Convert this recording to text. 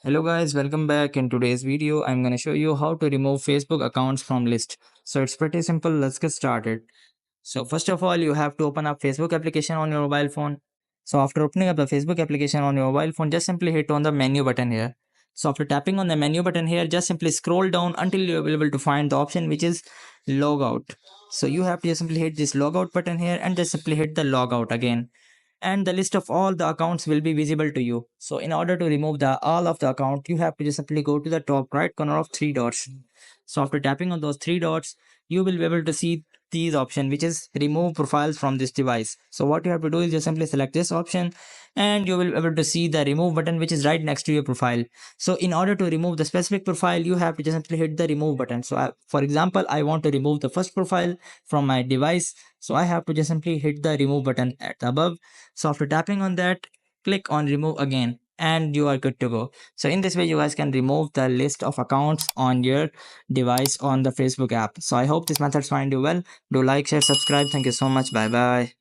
Hello guys, welcome back. In today's video, I'm going to show you how to remove Facebook accounts from list. So it's pretty simple. Let's get started. So first of all, you have to open up Facebook application on your mobile phone. So after opening up the Facebook application on your mobile phone, just simply hit on the menu button here. So after tapping on the menu button here, just simply scroll down until you're able to find the option which is logout. So you have to just simply hit this logout button here and just simply hit the logout again, and the list of all the accounts will be visible to you. So in order to remove the all of the account, you have to just simply go to the top right corner of three dots. So after tapping on those three dots, you will be able to see these option which is remove profiles from this device. So what you have to do is just simply select this option, and you will be able to see the remove button which is right next to your profile. So in order to remove the specific profile, you have to just simply hit the remove button. So for example, I want to remove the first profile from my device, so I have to just simply hit the remove button at the above. So after tapping on that, click on remove again and you are good to go. So in this way, you guys can remove the list of accounts on your device on the Facebook app. So I hope this method find you well. Do like, share, subscribe. Thank you so much. Bye bye.